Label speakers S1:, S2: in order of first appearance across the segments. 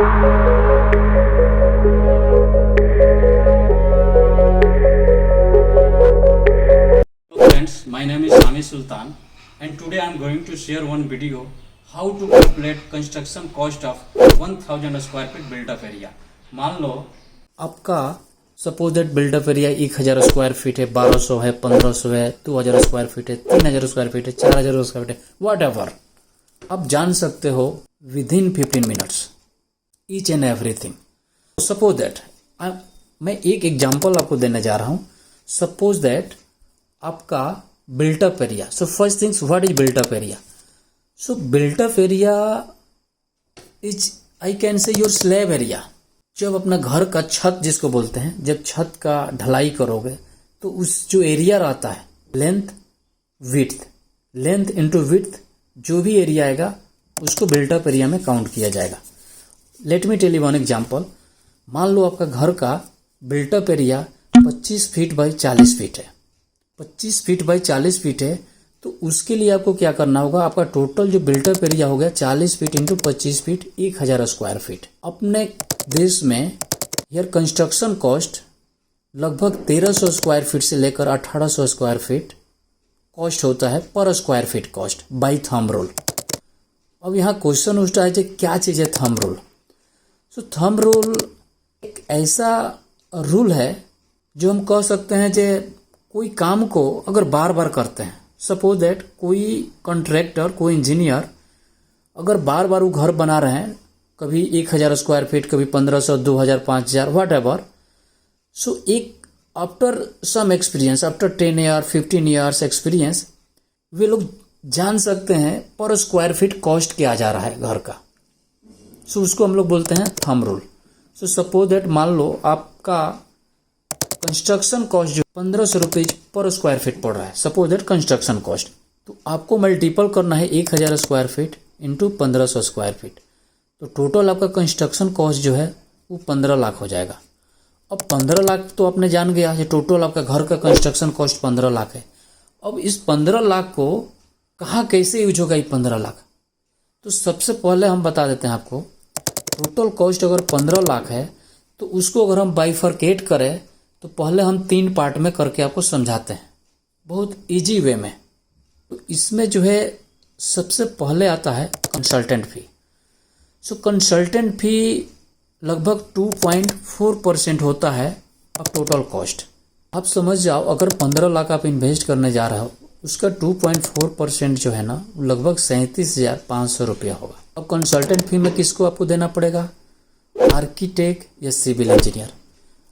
S1: Friends, my name is Sami Sultan and today I am going to share one video how to calculate construction cost of 1000 square feet built up area। मान लो आपका suppose that buildup area 1000 square feet है, 1200 है, 1500 है, 2000 square feet है, 3000 square feet है, 4000 square feet है, what ever आप जान सकते हो with in 15 minutes each and everything. Suppose that मैं एक एग्जांपल आपको देने जा रहा हूं। सपोज दैट आपका built up area, so first things what is built up area. So built up area is I can say your slab area. जब अपना घर का छत जिसको बोलते हैं, जब छत का ढलाई करोगे तो उस जो एरिया रहता है लेंथ इंटू विड्थ, जो भी एरिया आएगा उसको बिल्टअप एरिया में काउंट किया जाएगा। Let me tell you one example. मान लो आपका घर का बिल्टअप एरिया 25 फीट बाई 40 फीट है, 25 फीट बाई 40 फीट है, तो उसके लिए आपको क्या करना होगा, आपका टोटल जो बिल्टअप एरिया हो गया 40 feet into 25 feet 1000 square feet. अपने देश में यार कंस्ट्रक्शन कॉस्ट लगभग 1300 स्क्वायर फीट से लेकर 1800 स्क्वायर फीट कॉस्ट होता है पर square feet cost by thumb rule. अब यहाँ क्वेश्चन उठता है कि क्या चीज़ है थंब रूल। सो थंब रूल एक ऐसा रूल है जो हम कह सकते हैं कि कोई काम को अगर बार बार करते हैं, सपोज दैट कोई कॉन्ट्रैक्टर, कोई इंजीनियर अगर बार बार वो घर बना रहे हैं, कभी 1000 स्क्वायर फीट, कभी 1500, 2000, 5000 व्हाट एवर। सो एक after some experience, after 10 year 15 years experience, वे लोग जान सकते हैं पर स्क्वायर फीट कॉस्ट क्या जा रहा है घर का। सो उसको हम लोग बोलते हैं thumb rule. So suppose that मान लो आपका कंस्ट्रक्शन कॉस्ट जो 1500 रुपीज पर स्क्वायर फीट पड़ रहा है, सपोज दैट कंस्ट्रक्शन कॉस्ट, तो आपको मल्टीपल करना है 1000 square feet into 1500 square feet, तो टोटल आपका कंस्ट्रक्शन कॉस्ट जो है वो 15 लाख हो जाएगा। अब 15 लाख तो आपने जान गया कि टोटल आपका घर का कंस्ट्रक्शन कॉस्ट 15 लाख है। अब इस 15 लाख को कहाँ कैसे यूज होगा ये 15 लाख, तो सबसे पहले हम बता देते हैं आपको। टोटल कॉस्ट अगर 15 लाख है तो उसको अगर हम बाइफरकेट करें तो पहले हम 3 पार्ट में करके आपको समझाते हैं बहुत इजी वे में। तो इसमें जो है सबसे पहले आता है कंसल्टेंट फी। सो कंसल्टेंट फी लगभग 2.4% होता है अब टोटल कॉस्ट। आप समझ जाओ अगर 15 लाख आप इन्वेस्ट करने जा रहे हो, उसका 2.4% जो है ना लगभग 37,500 रुपया होगा। अब कंसल्टेंट फी में किसको आपको देना पड़ेगा, आर्किटेक्ट या सिविल इंजीनियर।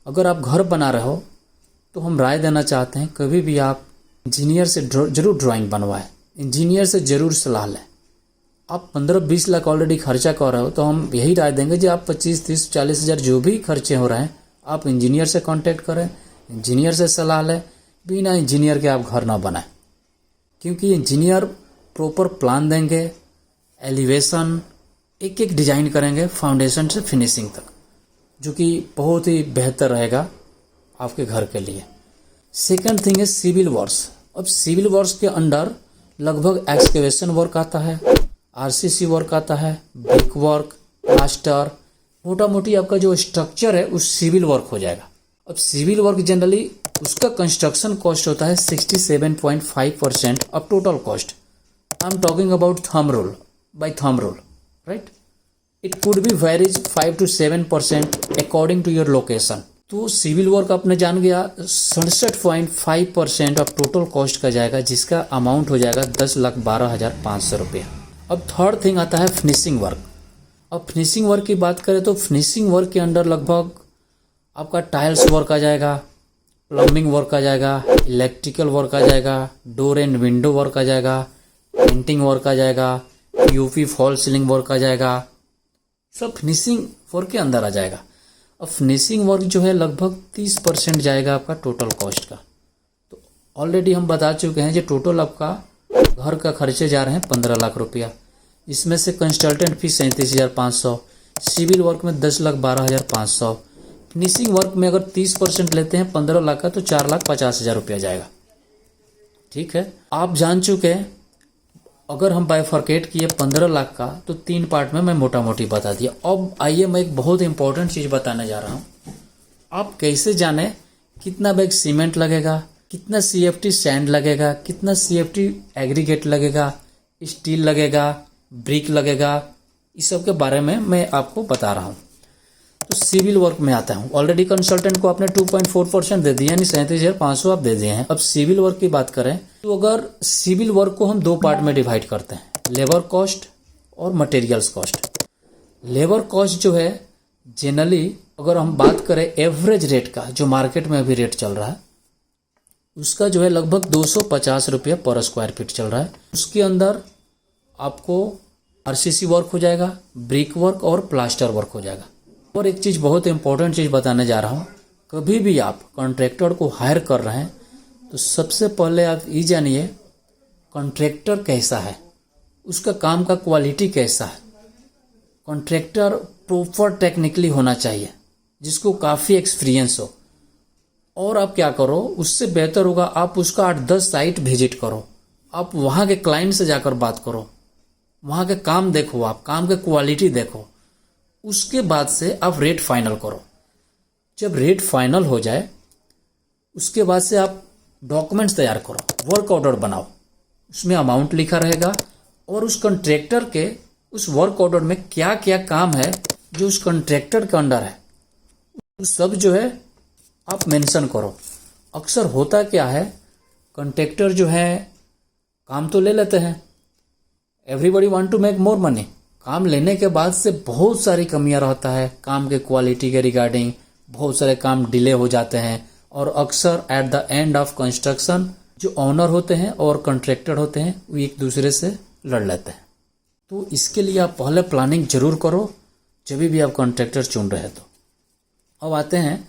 S1: अगर आप घर बना रहे हो तो हम राय देना चाहते हैं कभी भी आप इंजीनियर से जरूर ड्राइंग बनवाएं, इंजीनियर से जरूर सलाह लें। आप 15-20 लाख ऑलरेडी खर्चा कर रहे हो तो हम यही राय देंगे कि आप 25, 30, 40 हज़ार जो भी खर्चे हो रहे हैं आप इंजीनियर से कांटेक्ट करें, इंजीनियर से सलाह लें। बिना इंजीनियर के आप घर ना बनाएं, क्योंकि इंजीनियर प्रॉपर प्लान देंगे, एलिवेशन एक एक डिजाइन करेंगे फाउंडेशन से फिनिशिंग तक, जो कि बहुत ही बेहतर रहेगा आपके घर के लिए। सेकंड थिंग है सिविल वर्क्स। अब सिविल वर्क्स के अंडर लगभग एक्सकेवेशन वर्क आता है, आरसीसी वर्क आता है, ब्रिक वर्क, प्लास्टर, मोटा मोटी आपका जो स्ट्रक्चर है उस सिविल वर्क हो जाएगा। अब सिविल वर्क जनरली उसका कंस्ट्रक्शन कॉस्ट होता है 67.5% of total cost. I am talking about thumb rule, by thumb rule, right. It could be varies 5 to 7% according to your location. तो सिविल वर्क आपने जान गया 67.5% ऑफ टोटल कॉस्ट का जाएगा, जिसका अमाउंट हो जाएगा 10,12,500 रुपया। अब थर्ड थिंग आता है फिनिशिंग वर्क। अब फिनिशिंग वर्क की बात करें तो फिनिशिंग वर्क के अंडर लगभग आपका टाइल्स वर्क आ जाएगा, प्लम्बिंग वर्क आ जाएगा, इलेक्ट्रिकल वर्क आ जाएगा, डोर एंड विंडो वर्क आ जाएगा, पेंटिंग वर्क आ जाएगा, यूपी फॉल सीलिंग वर्क आ जाएगा, सब फिनिशिंग वर्क के अंदर आ जाएगा। अब फिनिशिंग वर्क जो है लगभग 30% जाएगा आपका टोटल कॉस्ट का। तो ऑलरेडी हम बता चुके हैं कि टोटल आपका घर का खर्चे जा रहे हैं 15 लाख रुपया। इसमें से कंसल्टेंट फी 37,500, सिविल वर्क में 10,12,500, फिनिशिंग वर्क में अगर 30% लेते हैं 15 लाख का तो 4,50,000 रुपया जाएगा। ठीक है, आप जान चुके हैं अगर हम बाइफरकेट किए 15 लाख का तो 3 पार्ट में मैं मोटा मोटी बता दिया। अब आइए मैं एक बहुत इंपॉर्टेंट चीज़ बताने जा रहा हूँ। आप कैसे जाने कितना बैग सीमेंट लगेगा, कितना CFT सैंड लगेगा, कितना CFT एग्रीगेट लगेगा, स्टील लगेगा, ब्रिक लगेगा, इस सब के बारे में मैं आपको बता रहा हूँ। तो सिविल वर्क में आता हूँ। ऑलरेडी कंसल्टेंट को आपने 2.4% दे दिया, यानी 37,500 आप दे दिए हैं। अब सिविल वर्क की बात करें तो अगर सिविल वर्क को हम 2 पार्ट में डिवाइड करते हैं, लेबर कॉस्ट और मटेरियल्स कॉस्ट। लेबर कॉस्ट जो है जनरली अगर हम बात करें एवरेज रेट का, जो मार्केट में अभी रेट चल रहा है, उसका जो है लगभग 250 रुपये पर स्क्वायर फीट चल रहा है। उसके अंदर आपको RCC वर्क हो जाएगा, ब्रिक वर्क और प्लास्टर वर्क हो जाएगा। और एक चीज़, बहुत इंपॉर्टेंट चीज़ बताने जा रहा हूँ, कभी भी आप कॉन्ट्रैक्टर को हायर कर रहे हैं तो सबसे पहले आप ये जानिए कॉन्ट्रैक्टर कैसा है, उसका काम का क्वालिटी कैसा है। कॉन्ट्रैक्टर प्रॉपर टेक्निकली होना चाहिए, जिसको काफ़ी एक्सपीरियंस हो। और आप क्या करो, उससे बेहतर होगा आप उसका 8-10 साइट विजिट करो, आप वहाँ के क्लाइंट से जाकर बात करो, वहाँ के काम देखो, आप काम के क्वालिटी देखो, उसके बाद से आप रेट फाइनल करो। जब रेट फाइनल हो जाए उसके बाद से आप डॉक्यूमेंट्स तैयार करो, वर्क ऑर्डर बनाओ, उसमें अमाउंट लिखा रहेगा और उस कॉन्ट्रैक्टर के उस वर्क ऑर्डर में क्या क्या काम है जो उस कॉन्ट्रैक्टर के अंडर है, उस सब जो है आप मेंशन करो। अक्सर होता क्या है, कॉन्ट्रैक्टर जो है काम तो ले लेते हैं, everybody want to make more money. काम लेने के बाद से बहुत सारी कमियां रहता है, काम के क्वालिटी के रिगार्डिंग बहुत सारे काम डिले हो जाते हैं और अक्सर at the end of construction जो ऑनर होते हैं और कॉन्ट्रैक्टर होते हैं वो एक दूसरे से लड़ लेते हैं। तो इसके लिए आप पहले प्लानिंग जरूर करो जब भी आप कॉन्ट्रैक्टर चुन रहे हैं। तो अब आते हैं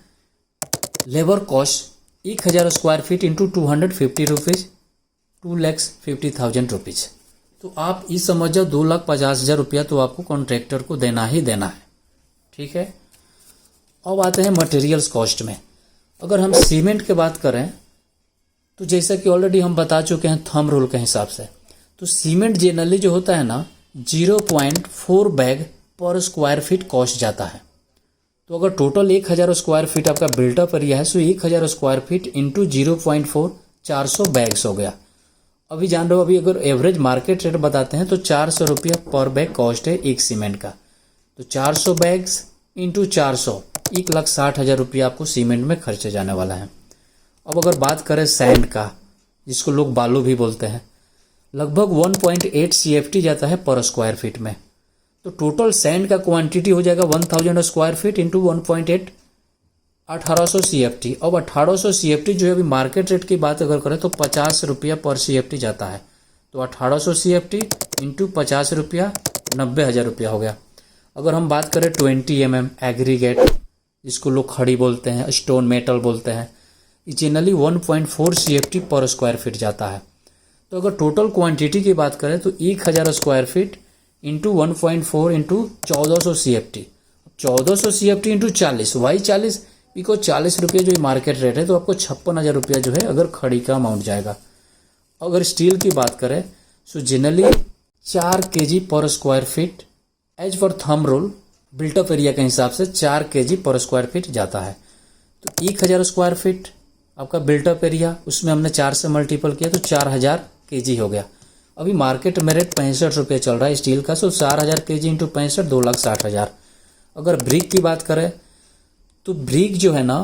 S1: labour cost, 1000 square feet into 250 rupees, 2,50,000 rupees. तो आप ये समझ जाओ 2,50,000 रुपया तो आपको कॉन्ट्रैक्टर को देना ही देना है, ठीक है। अब आते हैं मटेरियल्स कॉस्ट में। अगर हम सीमेंट की बात करें तो जैसा कि ऑलरेडी हम बता चुके हैं थंब रूल के हिसाब से, तो सीमेंट जनरली जो होता है ना 0.4 बैग पर स्क्वायर फीट कॉस्ट जाता है। तो अगर टोटल 1000 स्क्वायर फीट आपका बिल्टअप एरिया है तो 1000 स्क्वायर फीट इंटू 0.4 400 बैग्स हो गया। अभी जान रहे हो, अभी अगर एवरेज मार्केट रेट बताते हैं तो 400 रुपया पर बैग कॉस्ट है एक सीमेंट का। तो 400 बैग्स इंटू 400, 1,60,000 रुपया आपको सीमेंट में खर्चे जाने वाला है। अब अगर बात करें सैंड का, जिसको लोग बालू भी बोलते हैं, लगभग 1.8 CFT जाता है पर स्क्वायर फीट में। तो टोटल सैंड का क्वांटिटी हो जाएगा 1000 स्क्वायर फीट इंटू 1.8, 1800 CFT। अब 1800 CFT जो है अभी मार्केट रेट की बात अगर करें तो 50 रुपया पर CFT जाता है। तो 1800 CFT इंटू 50 रुपया, 90,000 रुपया हो गया। अगर हम बात करें 20 mm एग्रीगेट, जिसको लोग खड़ी बोलते हैं, स्टोन मेटल बोलते हैं, जनरली 1.4 CFT पर स्क्वायर फीट जाता है। तो अगर टोटल क्वांटिटी की बात करें तो 1000 square feet into 1.4 into 1400 CFT। 1400 CFT into 40, why 40, because 40 रुपये जो मार्केट रेट है, तो आपको 56,000 रुपया जो है अगर खड़ी का अमाउंट जाएगा। अगर स्टील की बात करें तो generally 4 kg per square feet as per thumb rule builtup area के हिसाब से 4 kg पर स्क्वायर फीट जाता है। तो 1000 स्क्वायर फीट आपका बिल्टअप एरिया, उसमें हमने 4 से मल्टीपल किया तो 4000 kg हो गया। अभी मार्केट में रेट 65 रुपये चल रहा है स्टील का, सो 4000 kg इंटू 65, 2,60,000। अगर ब्रिक की बात करें तो ब्रिक जो है ना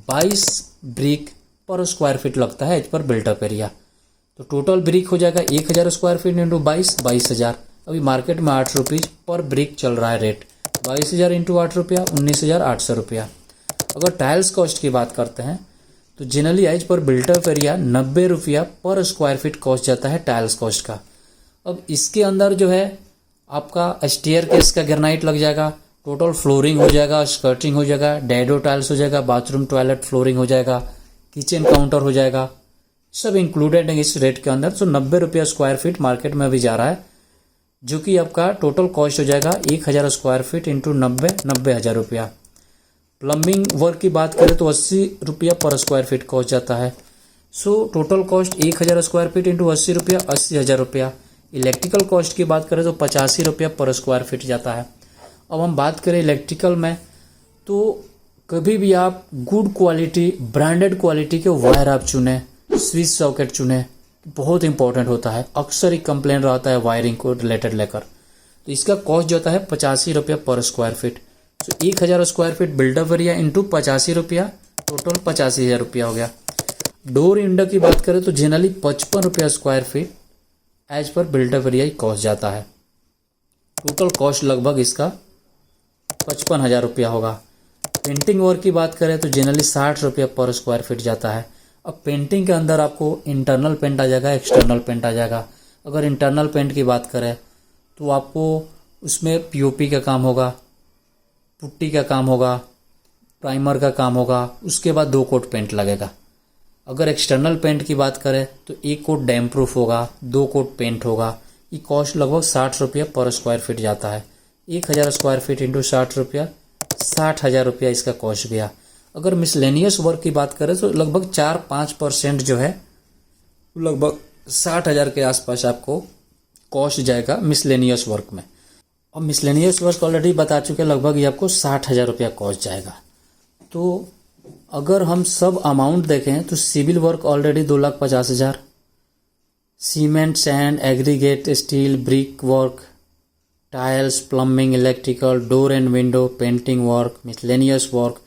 S1: 22 ब्रिक पर स्क्वायर फीट लगता है एज पर बिल्टअप एरिया। तो टोटल ब्रिक हो जाएगा 1000 स्क्वायर फीट इंटू 22,000। अभी मार्केट में 8 रुपीज़ पर ब्रिक चल रहा है रेट, 22,000 इंटू 8 रुपया, 19,800 रुपया। अगर टाइल्स कॉस्ट की बात करते हैं तो generally as per builtup area 90 रुपया पर स्क्वायर फीट कॉस्ट जाता है टाइल्स कॉस्ट का। अब इसके अंदर जो है आपका स्टेयर केस का ग्रेनाइट लग जाएगा, टोटल फ्लोरिंग हो जाएगा, स्कर्टिंग हो जाएगा, डैडो टाइल्स हो जाएगा, बाथरूम टॉयलेट फ्लोरिंग हो जाएगा, किचन काउंटर हो जाएगा, सब इंक्लूडेड है इस रेट के अंदर। तो 90 रुपया स्क्वायर फीट मार्केट में अभी जा रहा है, जो कि आपका टोटल कॉस्ट हो जाएगा 1000 स्क्वायर फीट इंटू 90,000 रुपया। प्लम्बिंग वर्क की बात करें तो 80 रुपया पर स्क्वायर फीट कॉस्ट जाता है। So total cost 1000 square feet into 80 रुपया, 80,000 रुपया। इलेक्ट्रिकल कॉस्ट की बात करें तो 85 रुपया पर स्क्वायर फीट जाता है। अब हम बात करें इलेक्ट्रिकल में, तो कभी भी आप गुड क्वालिटी ब्रांडेड क्वालिटी के वायर आप चुनें, स्विच सॉकेट चुनें, बहुत इंपॉर्टेंट होता है। अक्सर एक कंप्लेंट रहता है वायरिंग को रिलेटेड लेकर। तो इसका कॉस्ट जो होता है 85 रुपया पर स्क्वायर फीट। तो 1000 square feet buildup area into 85 रुपया, टोटल 85,000 रुपया हो गया। डोर विंडो की बात करें तो जनरली 55 रुपया स्क्वायर फीट एज पर बिल्डअप एरिया ही कॉस्ट जाता है। टोटल कॉस्ट लगभग इसका 55,000 रुपया होगा। पेंटिंग वर्क की बात करें तो जनरली 60 रुपया पर स्क्वायर फीट जाता है। अब पेंटिंग के अंदर आपको इंटरनल पेंट आ जाएगा, एक्सटर्नल पेंट आ जाएगा। अगर इंटरनल पेंट की बात करें तो आपको उसमें पीओपी का काम होगा, पुट्टी का काम होगा, प्राइमर का काम होगा, उसके बाद 2 कोट पेंट लगेगा। अगर एक्सटर्नल पेंट की बात करें तो 1 कोट डैम प्रूफ होगा, 2 कोट पेंट होगा। ये कॉस्ट लगभग 60 रुपया पर स्क्वायर फीट जाता है। 1000 स्क्वायर फीट इंटू 60 रुपया, 60,000 रुपया इसका कॉस्ट गया। अगर मिसलेनियस वर्क की बात करें तो लगभग 4-5% जो है लगभग 60,000 के आसपास आपको कॉस्ट जाएगा मिसलेनियस वर्क में। और मिसलेनियस वर्क ऑलरेडी बता चुके हैं, लगभग ये आपको 60,000 रुपया कॉस्ट जाएगा। तो अगर हम सब अमाउंट देखें तो civil work already 2,50,000, cement, sand, aggregate, steel, brick work, tiles, plumbing, electrical, door and window, painting work, miscellaneous work,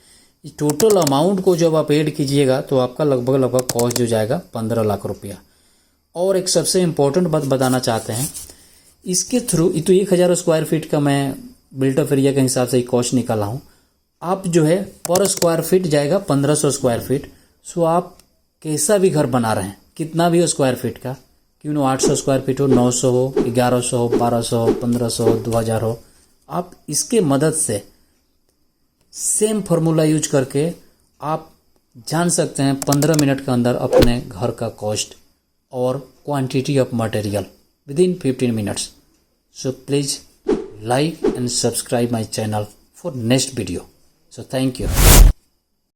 S1: total amount को जब आप ऐड कीजिएगा तो आपका लगभग कॉस्ट जो जाएगा 15 लाख रुपया। और एक सबसे इम्पोर्टेंट बात बताना चाहते हैं, इसके थ्रू तो 1000 स्क्वायर फीट का मैं बिल्टअप एरिया के हिसाब से कॉस्ट निकाला हूँ। आप जो है पर स्क्वायर फीट जाएगा 1500 स्क्वायर फीट। सो आप कैसा भी घर बना रहे हैं, कितना भी हो स्क्वायर फीट का, क्यों ना 800 स्क्वायर फीट हो, 900 हो, 1100 हो, 1200 हो, 1500 हो, 2000 हो, आप इसके मदद से सेम फार्मूला यूज करके आप जान सकते हैं 15 मिनट के अंदर अपने घर का कॉस्ट और quantity of material within 15 minutes. So please like and subscribe my channel for next video. So thank you.